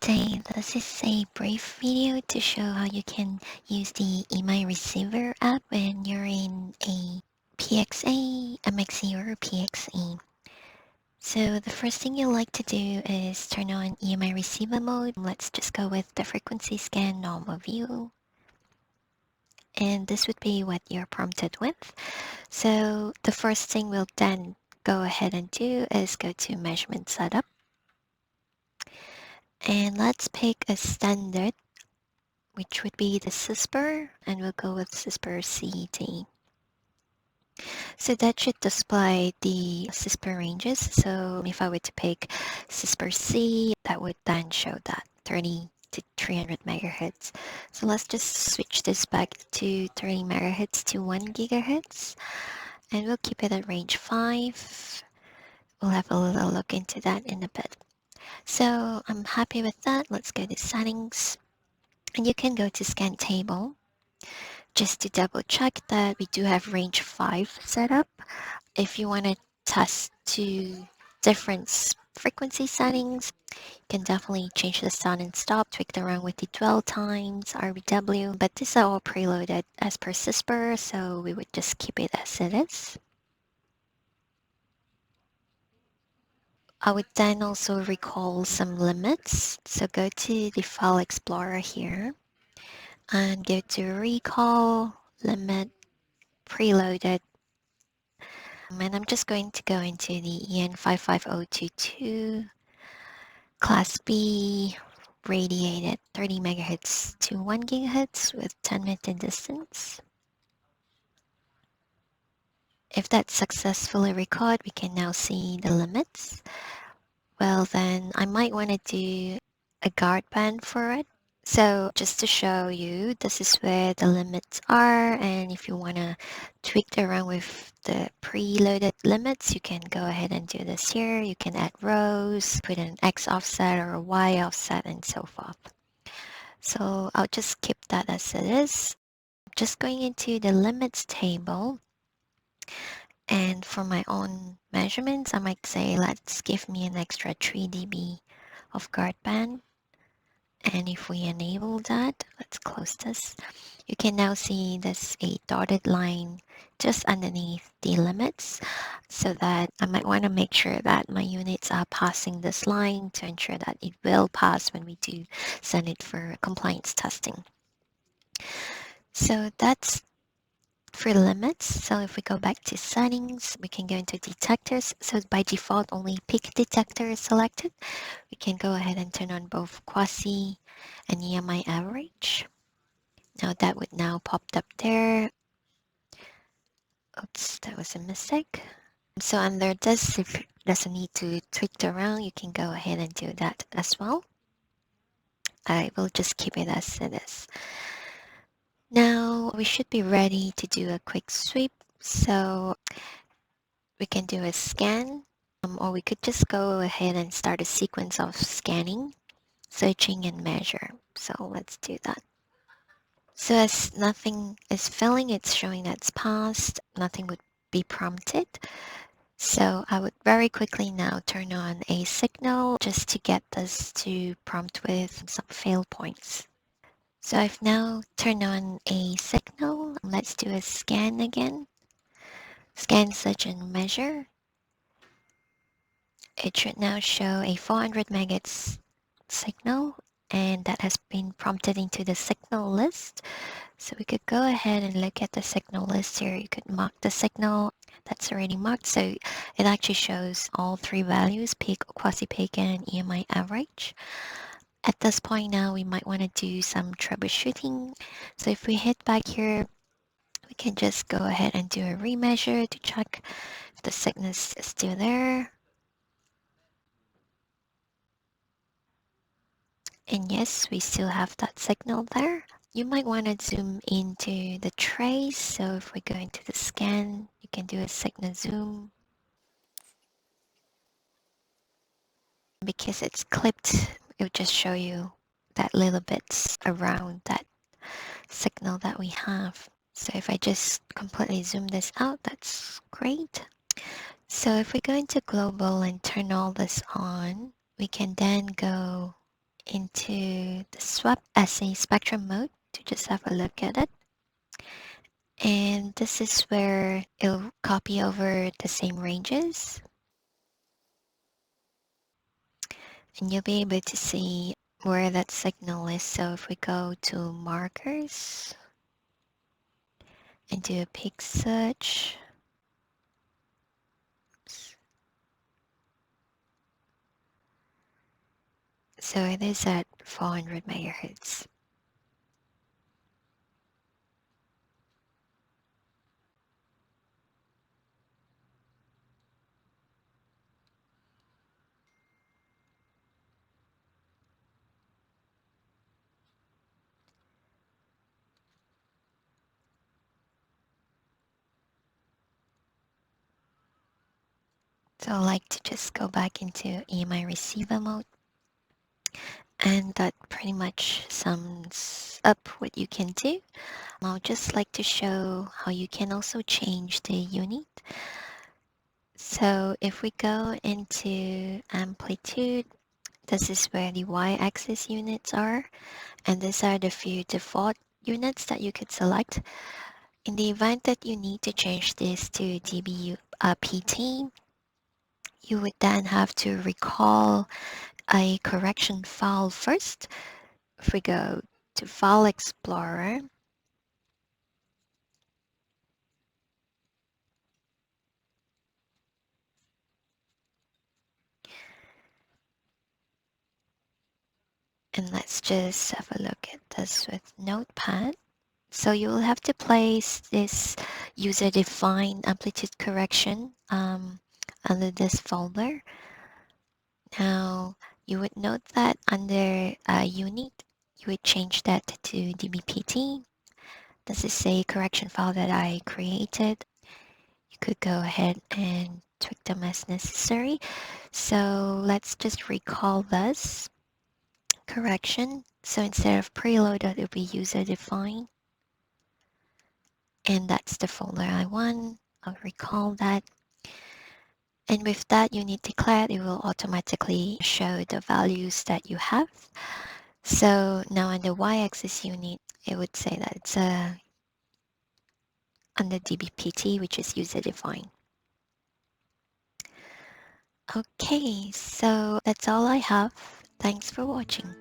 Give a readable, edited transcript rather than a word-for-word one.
day. This is a brief video to show how you can use the EMI receiver app when you're in a PXA, MXE, or PXE. So the first thing you'll like to do is turn on EMI receiver mode. Let's just go with the frequency scan normal view. And this would be what you're prompted with. So the first thing we'll then go ahead and do is go to measurement setup. And let's pick a standard, which would be the CISPR, and we'll go with CISPR CT. So that should display the CISPR ranges. So if I were to pick CISPR C, that would then show that 30 to 300 megahertz. So let's just switch this back to 30 megahertz to 1 gigahertz, and we'll keep it at range 5. We'll have a little look into that in a bit. So I'm happy with that. Let's go to settings, and you can go to scan table just to double check that we do have range 5 set up. If you want to test to different frequency settings, you can definitely change the start and stop, tweak around with the dwell times, RBW, but these are all preloaded as per CISPR, so we would just keep it as it is. I would then also recall some limits. So go to the File Explorer here and go to Recall, Limit, Preloaded. And I'm just going to go into the EN55022, Class B, radiated 30 megahertz to 1 gigahertz with 10 meter distance. If that's successfully recorded, we can now see the limits. Well, then I might want to do a guard band for it. So just to show you, this is where the limits are, and if you want to tweak around with the preloaded limits, you can go ahead and do this here. You can add rows, put an X offset or a Y offset, and so forth. So I'll just keep that as it is. Just going into the limits table, and for my own measurements, I might say, let's give me an extra 3 dB of guard band. And if we enable that, let's close this. You can now see there's a dotted line just underneath the limits, so that I might want to make sure that my units are passing this line to ensure that it will pass when we do send it for compliance testing. So that's for limits. So if we go back to settings, we can go into detectors. So by default, only peak detector is selected. We can go ahead and turn on both quasi and EMI average. Now that would now popped up there. Oops, that was a mistake. So under this, if it doesn't need to tweak around, you can go ahead and do that as well. I will just keep it as it is. Now we should be ready to do a quick sweep. So we can do a scan, or we could just go ahead and start a sequence of scanning, searching, and measure. So let's do that. So as nothing is filling, it's showing that's passed. Nothing would be prompted. So I would very quickly now turn on a signal just to get this to prompt with some fail points. So I've now turned on a signal. Let's do a scan again. Scan, search, and measure. It should now show a 400 megahertz signal, and that has been prompted into the signal list. So we could go ahead and look at the signal list here. You could mark the signal that's already marked. So it actually shows all three values, peak, quasi-peak, and EMI average. At this point now, we might want to do some troubleshooting. So if we hit back here, we can just go ahead and do a remeasure to check if the signal is still there. And yes, we still have that signal there. You might want to zoom into the trace. So if we go into the scan, you can do a signal zoom. Because it's clipped, it will just show you that little bits around that signal that we have. So if I just completely zoom this out, that's great. So if we go into global and turn all this on, we can then go into the swap as a spectrum mode to just have a look at it. And this is where it'll copy over the same ranges. And you'll be able to see where that signal is. So if we go to markers and do a peak search, so it is at 400 megahertz. So I like to just go back into EMI receiver mode. And that pretty much sums up what you can do. I'll just like to show how you can also change the unit. So if we go into amplitude, this is where the y-axis units are, and these are the few default units that you could select. In the event that you need to change this to dB PT, you would then have to recall a correction file first. If we go to File Explorer, and let's just have a look at this with Notepad. So you will have to place this user-defined amplitude correction under this folder. Now, you would note that under unit, you would change that to dBpt. This is a correction file that I created. You could go ahead and tweak them as necessary. So let's just recall this correction. So instead of preloaded, it'll be user-defined. And that's the folder I want. I'll recall that. And with that unit declared, it will automatically show the values that you have. So now on the y-axis unit, it would say that it's under dBpt, which is user-defined. Okay, so that's all I have. Thanks for watching.